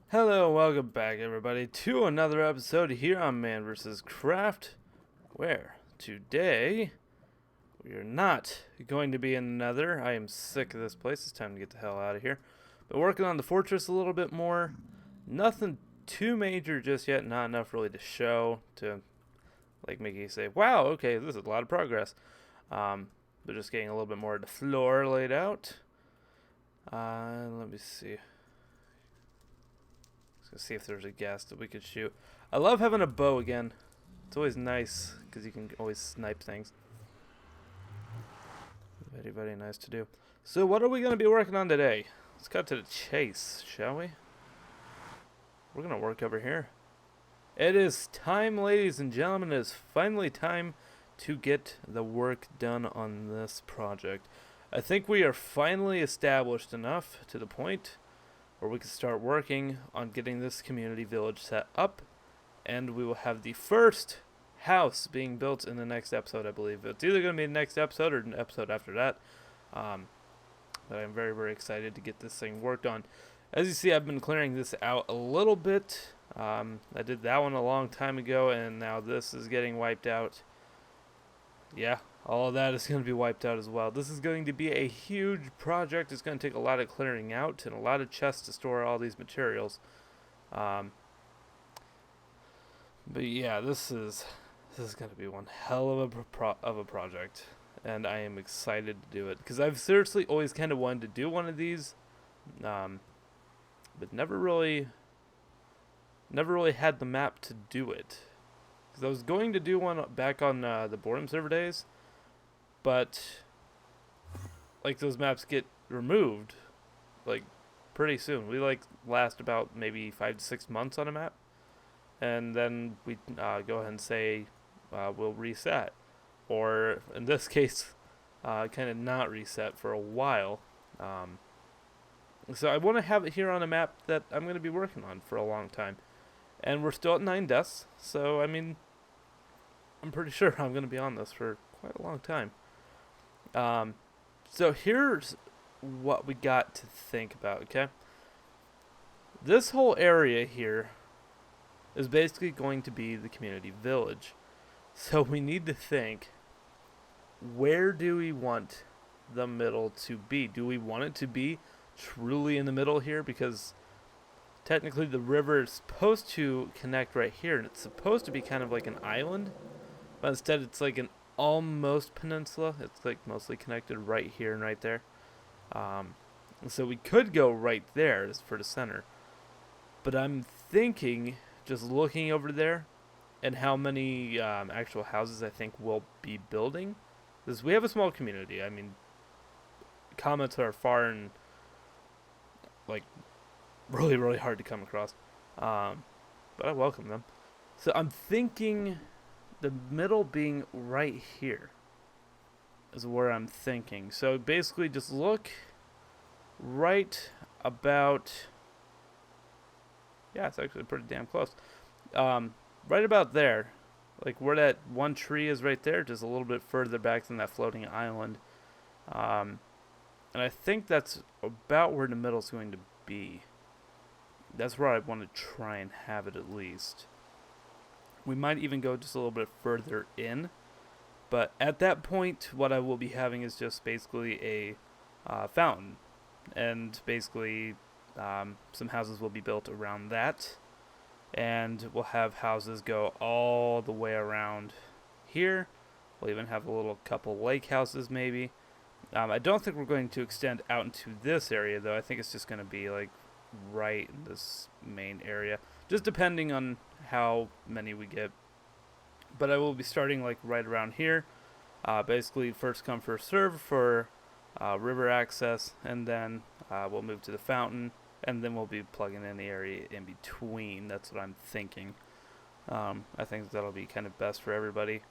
Hello, welcome back everybody to another episode here on Man vs. Craft, where today we are not going to be in another. I am sick of this place. It's time to get the hell out of here. Been working on the fortress a little bit more. Nothing too major just yet. Not enough really to show to like make you say, wow, okay, this is a lot of progress. But just getting a little bit more of the floor laid out. Let me see. Let's see if there's a guest that we could shoot. I love having a bow again. It's always nice because you can always snipe things. Very, very nice to do. So what are we going to be working on today? Let's cut to the chase, shall we? We're going to work over here. It is time, ladies and gentlemen. It is finally time to get the work done on this project. I think we are finally established enough to the point where we can start working on getting this community village set up, and we will have the first house being built in the next episode, I believe. It's either going to be the next episode or an episode after that. But I'm very, very excited to get this thing worked on. As you see, I've been clearing this out a little bit. I did that one a long time ago, and now this is getting wiped out. Yeah, all of that is going to be wiped out as well. This is going to be a huge project. It's going to take a lot of clearing out and a lot of chests to store all these materials. But yeah, this is going to be one hell of a project, and I am excited to do it because I've seriously always kind of wanted to do one of these, but never really had the map to do it. Because I was going to do one back on the boredom server days, but like those maps get removed like pretty soon. We like last about maybe 5 to 6 months on a map, and then we go ahead and say we'll reset, or in this case, kind of not reset for a while. So I want to have it here on a map that I'm going to be working on for a long time, and we're still at 9 deaths. So I mean, I'm pretty sure I'm going to be on this for quite a long time. So here's what we got to think about, okay? This whole area here is basically going to be the community village. So we need to think, where do we want the middle to be? Do we want it to be truly in the middle here? Because technically the river is supposed to connect right here, and it's supposed to be kind of like an island. But instead it's like an almost peninsula. It's like mostly connected right here and right there. So we could go right there for the center. But I'm thinking, just looking over there, and how many actual houses I think we'll be building. Because we have a small community. I mean, comments are far and like really, really hard to come across. But I welcome them. So I'm thinking the middle being right here is where I'm thinking. So basically just look right about, yeah, it's actually pretty damn close. Right about there, like where that one tree is right there, just a little bit further back than that floating island. And I think that's about where the middle's going to be. That's where I want to try and have it at least. We might even go just a little bit further in, but at that point, what I will be having is just basically a fountain, and basically some houses will be built around that, and we'll have houses go all the way around here. We'll even have a little couple lake houses maybe. I don't think we're going to extend out into this area though. I think it's just going to be like right in this main area, just depending on how many we get. But I will be starting like right around here, basically first come first serve for river access, and then we'll move to the fountain, and then we'll be plugging in the area in between. That's what I'm thinking. I think that'll be kind of best for everybody.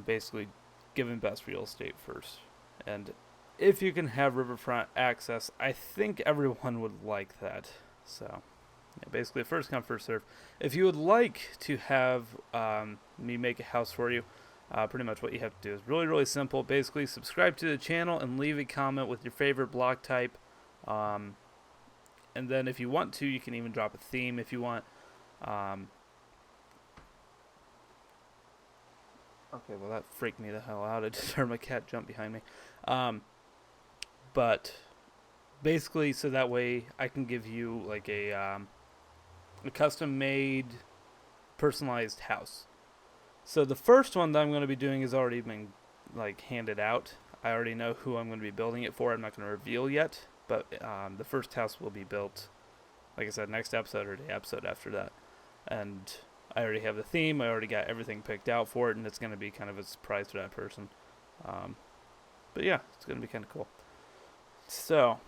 Basically giving best real estate first, and if you can have riverfront access, I think everyone would like that. So yeah, basically first come first serve. If you would like to have me make a house for you, pretty much what you have to do is really, really simple. Basically subscribe to the channel and leave a comment with your favorite block type. And then if you want to, you can even drop a theme if you want. Okay, well that freaked me the hell out. I just heard my cat jump behind me. But basically, so that way I can give you like a custom-made, personalized house. So the first one that I'm going to be doing has already been like handed out. I already know who I'm going to be building it for. I'm not going to reveal yet, but the first house will be built, like I said, next episode or the episode after that. And I already have the theme. I already got everything picked out for it, and it's going to be kind of a surprise to that person. But yeah, it's going to be kind of cool. So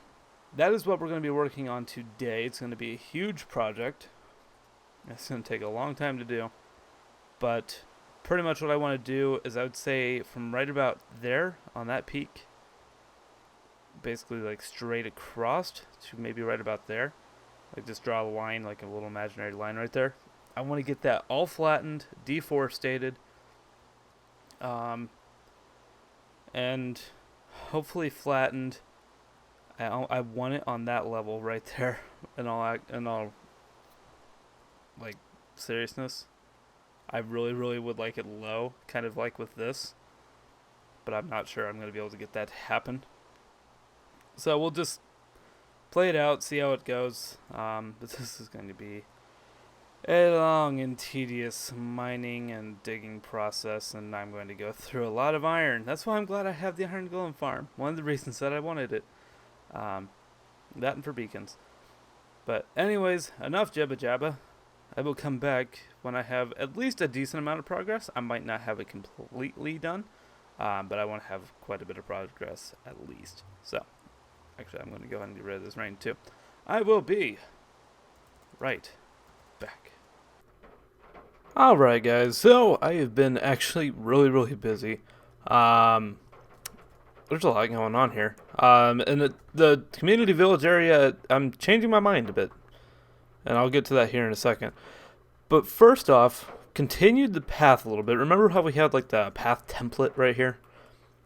that is what we're going to be working on today. It's going to be a huge project. It's going to take a long time to do. But pretty much what I want to do is I would say from right about there on that peak, basically like straight across to maybe right about there. Like just draw a line, like a little imaginary line right there. I want to get that all flattened, deforested, and hopefully flattened. I want it on that level right there. In all like seriousness, I really would like it low, kind of like with this, but I'm not sure I'm going to be able to get that to happen. So we'll just play it out, see how it goes. But this is going to be a long and tedious mining and digging process, and I'm going to go through a lot of iron. That's why I'm glad I have the iron golem farm. One of the reasons that I wanted it. That and for beacons. But anyways, enough jabba jabba. I will come back when I have at least a decent amount of progress. I might not have it completely done, but I want to have quite a bit of progress at least. So, actually, I'm going to go ahead and get rid of this rain too. I will be right back. Alright guys, so I have been actually really busy. There's a lot going on here. In the community village area, I'm changing my mind a bit. And I'll get to that here in a second. But first off, continued the path a little bit. Remember how we had like the path template right here?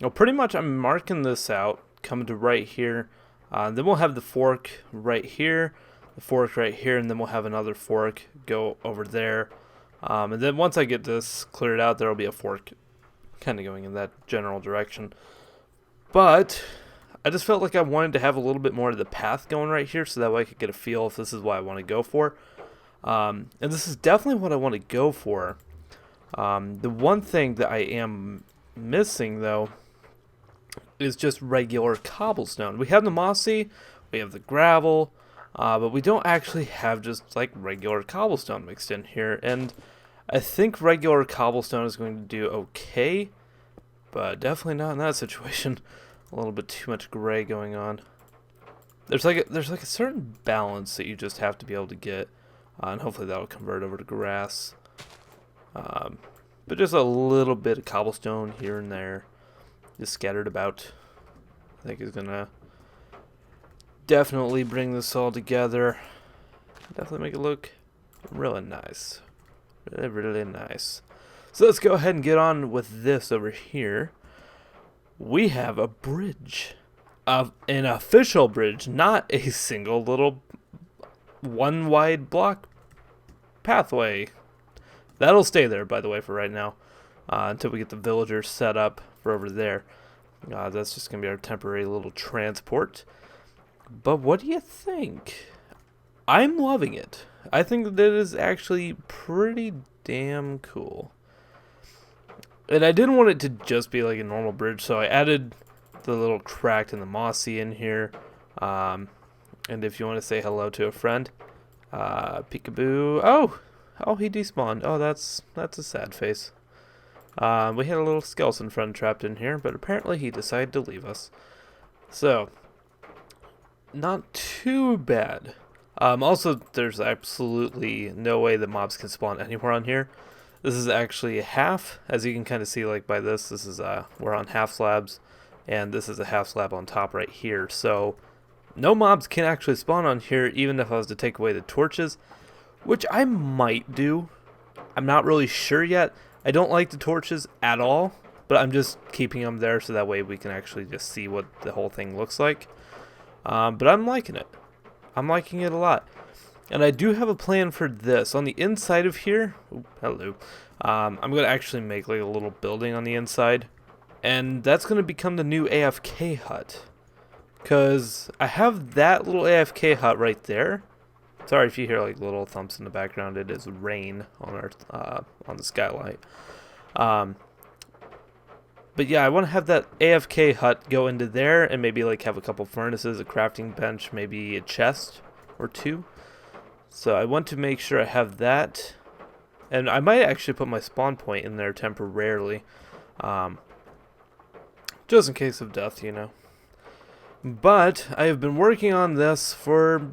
Well, pretty much I'm marking this out, coming to right here. Then we'll have the fork right here, the fork right here, and then we'll have another fork go over there. And then once I get this cleared out, there will be a fork kind of going in that general direction. But I just felt like I wanted to have a little bit more of the path going right here, so that way I could get a feel if this is what I want to go for. And this is definitely what I want to go for. The one thing that I am missing, though, is just regular cobblestone. We have the mossy, we have the gravel, but we don't actually have just like regular cobblestone mixed in here. And I think regular cobblestone is going to do okay, but definitely not in that situation. A little bit too much gray going on. There's like a certain balance that you just have to be able to get, and hopefully that'll convert over to grass. But just a little bit of cobblestone here and there, just scattered about, I think is gonna definitely bring this all together. Definitely make it look really nice, really nice. So let's go ahead and get on with this over here. We have a bridge, an official bridge, not a single little one wide block pathway. That'll stay there, by the way, for right now, until we get the villagers set up for over there. That's just going to be our temporary little transport. But what do you think? I'm loving it. I think that it is actually pretty damn cool. And I didn't want it to just be like a normal bridge, so I added the little cracked and the mossy in here. And if you want to say hello to a friend, peekaboo. Oh, he despawned. Oh, that's a sad face. We had a little skeleton friend trapped in here, but apparently he decided to leave us. So, not too bad. Also, there's absolutely no way that mobs can spawn anywhere on here. This is actually a half, as you can kind of see like by this. This is we're on half slabs, and this is a half slab on top right here. So no mobs can actually spawn on here, even if I was to take away the torches, which I might do. I'm not really sure yet. I don't like the torches at all, but I'm just keeping them there so that way we can actually just see what the whole thing looks like. But I'm liking it. I'm liking it a lot. And I do have a plan for this. On the inside of here, hello, I'm going to actually make like a little building on the inside. And that's going to become the new AFK hut. Because I have that little AFK hut right there. Sorry if you hear like little thumps in the background. It is rain on our on the skylight. But yeah, I want to have that AFK hut go into there and maybe like have a couple furnaces, a crafting bench, maybe a chest or two. So I want to make sure I have that. And I might actually put my spawn point in there temporarily. Just in case of death, you know. But I have been working on this for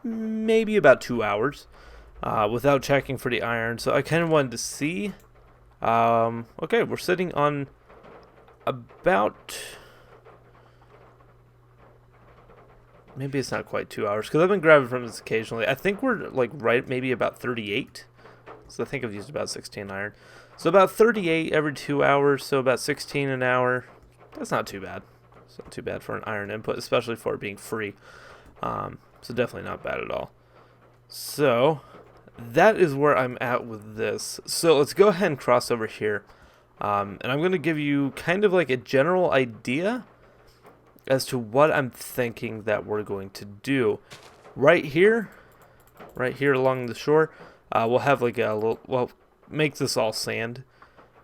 maybe about 2 hours without checking for the iron. So I kind of wanted to see. Okay, we're sitting on about... Maybe it's not quite 2 hours, because I've been grabbing from this occasionally. I think we're like right maybe about 38. So I think I've used about 16 iron. So about 38 every 2 hours, so about 16 an hour. That's not too bad. It's not too bad for an iron input, especially for it being free. So definitely not bad at all. So that is where I'm at with this. So let's go ahead and cross over here. And I'm going to give you kind of like a general idea as to what I'm thinking that we're going to do. Right here along the shore, we'll have like a little, well, make this all sand.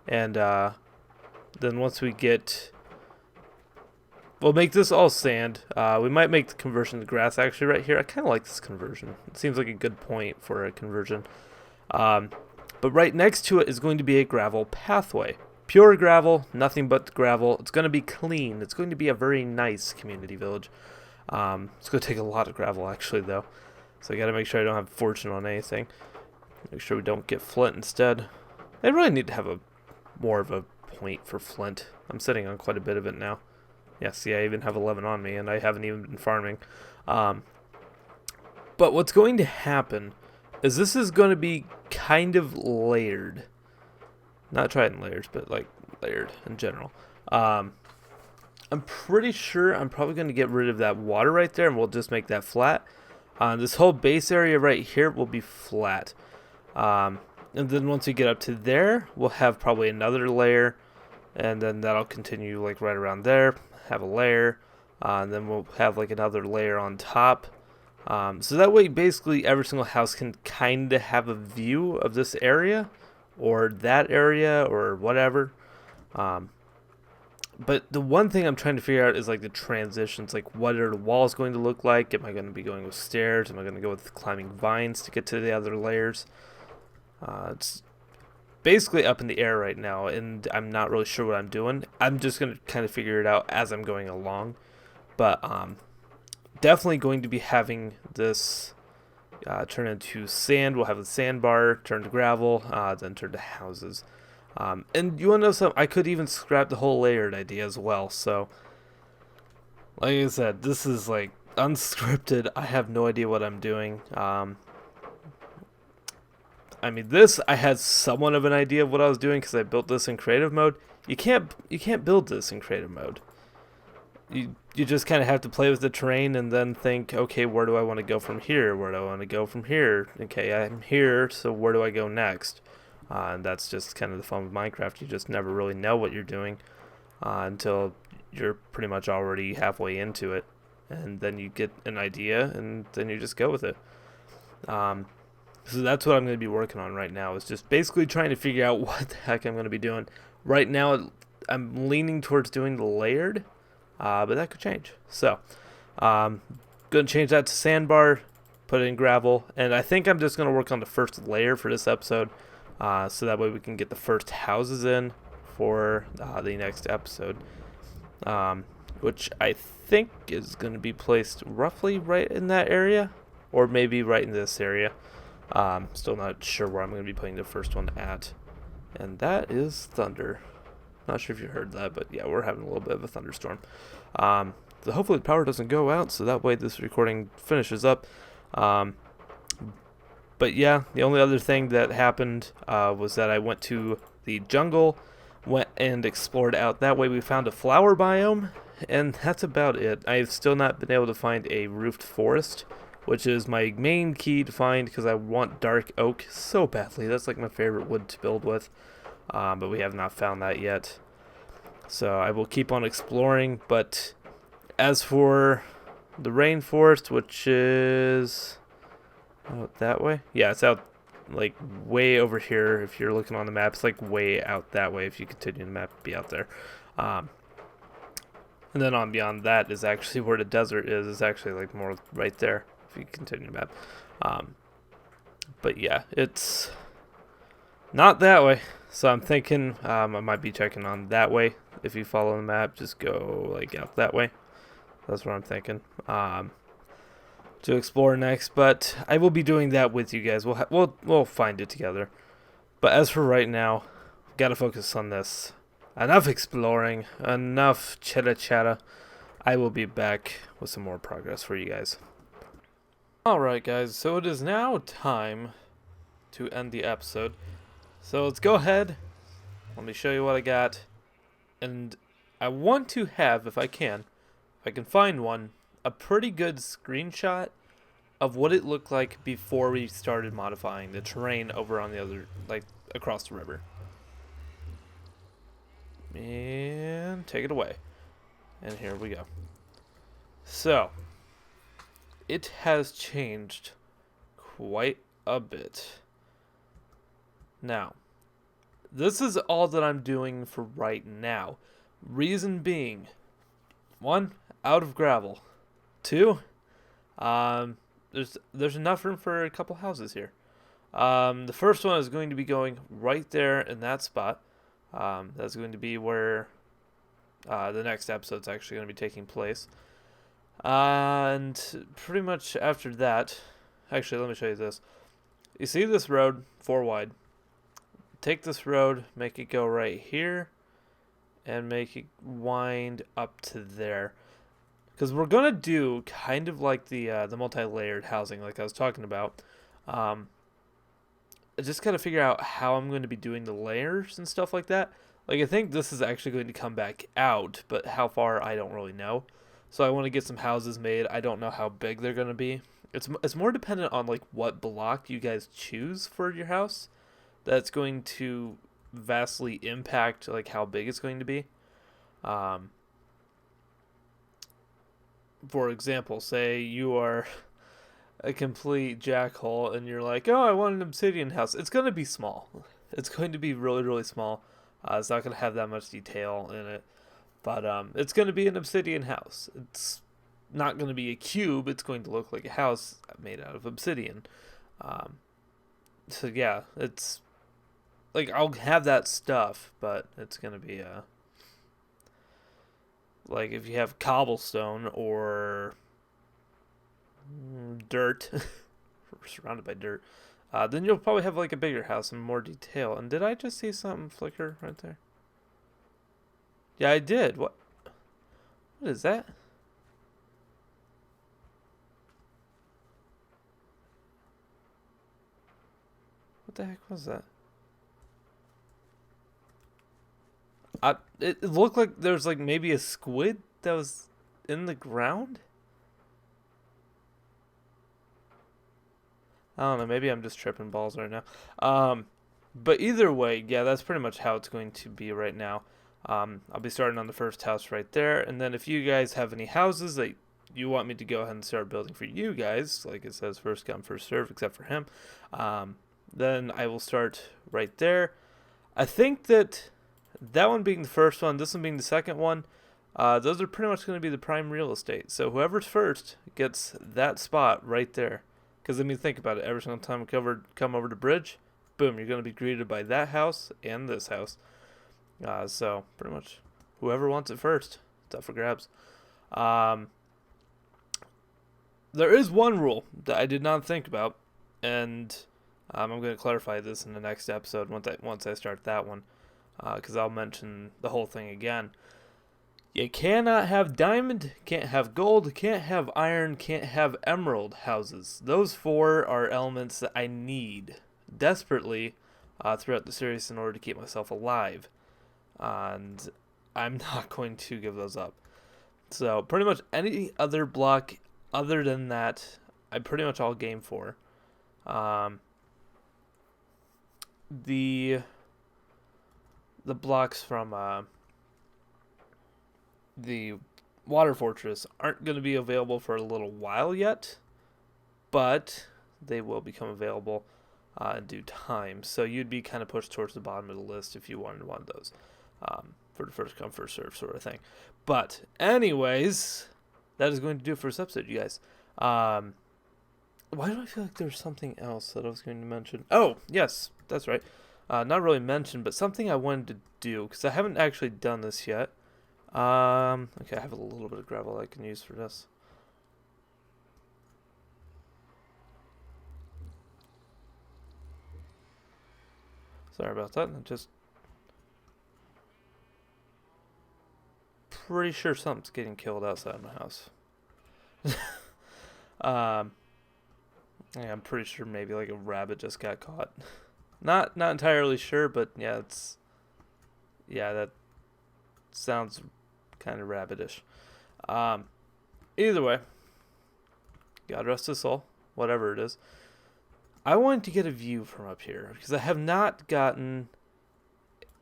And then once we get, we'll make this all sand. We might make the conversion to grass actually right here. I kind of like this conversion. It seems like a good point for a conversion. But right next to it is going to be a gravel pathway. Pure gravel, nothing but gravel. It's going to be clean. It's going to be a very nice community village. It's going to take a lot of gravel actually though. So I got to make sure I don't have fortune on anything. Make sure we don't get flint instead. I really need to have a more of a point for flint. I'm sitting on quite a bit of it now. Yeah, see, I even have 11 on me, and I haven't even been farming. But what's going to happen is this is going to be kind of layered. Not trident layers, but like layered in general. I'm pretty sure I'm probably going to get rid of that water right there, and we'll just make that flat. This whole base area right here will be flat. And then once we get up to there, we'll have probably another layer, and then that'll continue like right around there. Have a layer, and then we'll have like another layer on top. So that way basically every single house can kind of have a view of this area or that area or whatever. But the one thing I'm trying to figure out is like the transitions, like what are the walls going to look like? Am I going to be going with stairs? Am I going to go with climbing vines to get to the other layers? It's basically up in the air right now, and I'm not really sure what I'm doing. I'm just going to kind of figure it out as I'm going along. But definitely going to be having this turn into sand. We'll have the sandbar turn to gravel, then turn to houses. And you want to know something? I could even scrap the whole layered idea as well. So, like I said, this is like unscripted. I have no idea what I'm doing. I mean, this, I had somewhat of an idea of what I was doing because I built this in creative mode. You can't build this in creative mode. You just kind of have to play with the terrain and then think, okay, where do I want to go from here? Where do I want to go from here? Okay, I'm here, so where do I go next? And that's just kind of the fun with Minecraft. You just never really know what you're doing until you're pretty much already halfway into it. And then you get an idea, and then you just go with it. So that's what I'm going to be working on right now, is just basically trying to figure out what the heck I'm going to be doing. Right now, I'm leaning towards doing the layered, but that could change. So, going to change that to sandbar, put it in gravel, and I think I'm just going to work on the first layer for this episode, so that way we can get the first houses in for the next episode, which I think is going to be placed roughly right in that area, or maybe right in this area. Still not sure where I'm going to be putting the first one at. And that is thunder. Not sure if you heard that, but yeah, we're having a little bit of a thunderstorm. So hopefully the power doesn't go out, so that way this recording finishes up. But yeah, the only other thing that happened was that I went to the jungle, went and explored out that way. We found a flower biome, and that's about it. I've still not been able to find a roofed forest, which is my main key to find because I want dark oak so badly. That's like my favorite wood to build with, but we have not found that yet. So I will keep on exploring, but as for the rainforest, which is out that way, yeah, it's out like way over here. If you're looking on the map, it's like way out that way. If you continue the map, it'd be out there. And then on beyond that is actually where the desert is. It's actually like more right there if you continue the map. But yeah, it's not that way. So I'm thinking I might be checking on that way. If you follow the map, just go like out that way. That's what I'm thinking. To explore next, but I will be doing that with you guys. We'll find it together. But as for right now, gotta focus on this. Enough exploring, enough chitta. I will be back with some more progress for you guys. Alright guys, so it is now time to end the episode. So let's go ahead, let me show you what I got. And I want to have, if I can find one, a pretty good screenshot of what it looked like before we started modifying the terrain over on the other, like across the river. And take it away. And here we go. So, it has changed quite a bit. Now, this is all that I'm doing for right now. Reason being, 1, out of gravel. 2, there's enough room for a couple houses here. The first one is going to be going right there in that spot. That's going to be where the next episode's actually going to be taking place. And pretty much after that, actually, let me show you this. You see this road, 4 wide. Take this road, make it go right here, and make it wind up to there. Because we're going to do kind of like the multi-layered housing like I was talking about. I just got to figure out how I'm going to be doing the layers and stuff like that. Like, I think this is actually going to come back out, but how far, I don't really know. So I want to get some houses made. I don't know how big they're going to be. It's more dependent on, like, what block you guys choose for your house. That's going to vastly impact, like, how big it's going to be. For example, say you are a complete jackhole and you're like, oh, I want an obsidian house. It's going to be small. It's going to be really, really small. It's not going to have that much detail in it. But it's going to be an obsidian house. It's not going to be a cube. It's going to look like a house made out of obsidian. So yeah, it's like I'll have that stuff, but it's going to be like if you have cobblestone or dirt, we're surrounded by dirt, then you'll probably have like a bigger house and more detail. And did I just see something flicker right there? Yeah, I did. What is that? What the heck was that? It looked like there's like maybe a squid that was in the ground. I don't know, maybe I'm just tripping balls right now. But either way, yeah, that's pretty much how it's going to be right now. I'll be starting on the first house right there, and then if you guys have any houses that you want me to go ahead and start building for you guys, like it says first come, first serve, except for him, then I will start right there. I think that one being the first one, this one being the second one, those are pretty much going to be the prime real estate. So whoever's first gets that spot right there. Because, I mean, think about it. Every single time we come over the bridge, boom, you're going to be greeted by that house and this house. So, pretty much, whoever wants it first, it's up for grabs. There is one rule that I did not think about, and I'm going to clarify this in the next episode once I start that one, because I'll mention the whole thing again. You cannot have diamond, can't have gold, can't have iron, can't have emerald houses. Those 4 are elements that I need desperately throughout the series in order to keep myself alive. And I'm not going to give those up. So pretty much any other block other than that, I'm pretty much all game for. The blocks from the water fortress aren't going to be available for a little while yet, but they will become available in due time. So you'd be kind of pushed towards the bottom of the list if you wanted one of those, for the first come first serve sort of thing. But anyways, that is going to do it for this episode, you guys. Why do I feel like there's something else that I was going to mention? Oh, yes, that's right. Not really mentioned, but something I wanted to do, because I haven't actually done this yet. Okay, I have a little bit of gravel I can use for this. Sorry about that. I'm just pretty sure something's getting killed outside my house. Yeah, I'm pretty sure maybe like a rabbit just got caught. Not entirely sure, but yeah, that sounds kind of rabbitish. Either way, God rest his soul, whatever it is. I wanted to get a view from up here because I have not gotten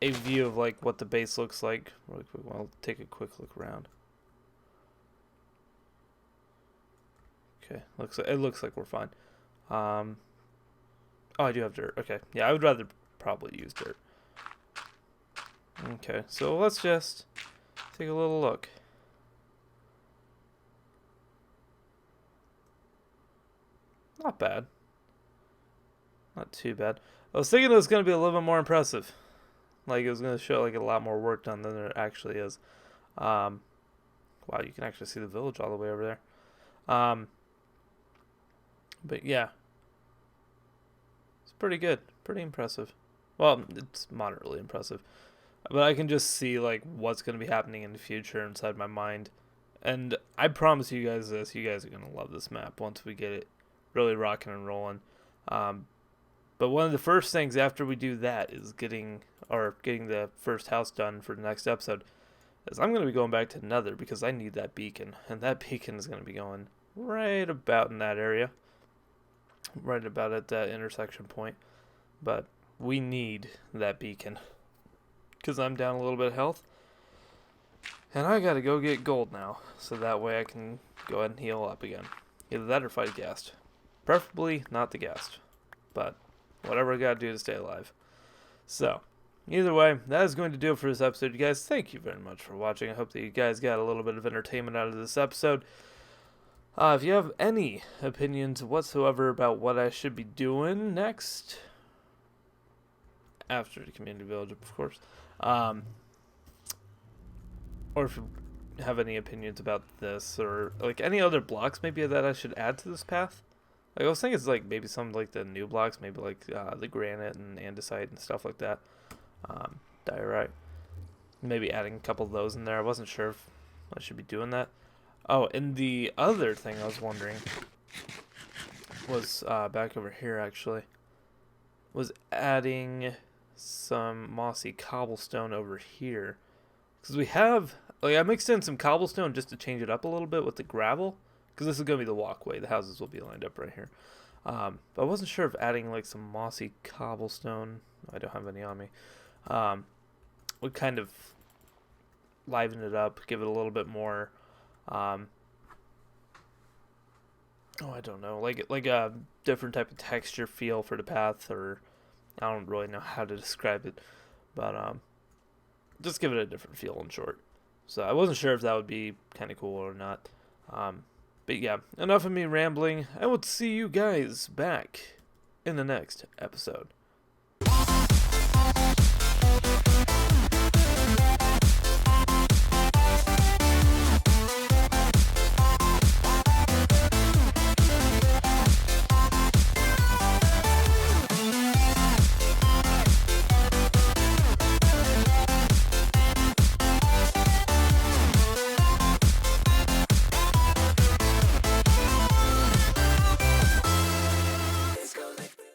a view of like what the base looks like. Really quick, I'll take a quick look around. Okay, it looks like we're fine. Oh, I do have dirt. Okay, yeah, I would rather probably use dirt. Okay, so let's just take a little look. Not bad. Not too bad. I was thinking it was going to be a little bit more impressive. Like, it was going to show, like, a lot more work done than there actually is. Wow, you can actually see the village all the way over there. But, yeah. It's pretty good. Pretty impressive. Well, it's moderately impressive. But I can just see, like, what's going to be happening in the future inside my mind. And I promise you guys this. You guys are going to love this map once we get it really rocking and rolling. But one of the first things after we do that is getting the first house done for the next episode. Is I'm going to be going back to Nether because I need that beacon. And that beacon is going to be going right about in that area. Right about at that intersection point. But we need that beacon. Because I'm down a little bit of health. And I got to go get gold now. So that way I can go ahead and heal up again. Either that or fight a ghast. Preferably not the ghast. But whatever I gotta do to stay alive. So, either way, that is going to do it for this episode, you guys. Thank you very much for watching. I hope that you guys got a little bit of entertainment out of this episode. If you have any opinions whatsoever about what I should be doing next, after the community village, of course, or if you have any opinions about this, or like any other blocks maybe that I should add to this path. Like, I was thinking it's like maybe some like the new blocks, maybe like the granite and andesite and stuff like that. Diorite. Maybe adding a couple of those in there. I wasn't sure if I should be doing that. Oh, and the other thing I was wondering was back over here actually. Was adding some mossy cobblestone over here. Because we have, like, I mixed in some cobblestone just to change it up a little bit with the gravel. Because this is going to be the walkway. The houses will be lined up right here. But I wasn't sure if adding like some mossy cobblestone, I don't have any on me, would kind of liven it up, give it a little bit more, I don't know, like a different type of texture feel for the path, or I don't really know how to describe it, but just give it a different feel in short. So I wasn't sure if that would be kind of cool or not. But yeah, enough of me rambling. I will see you guys back in the next episode.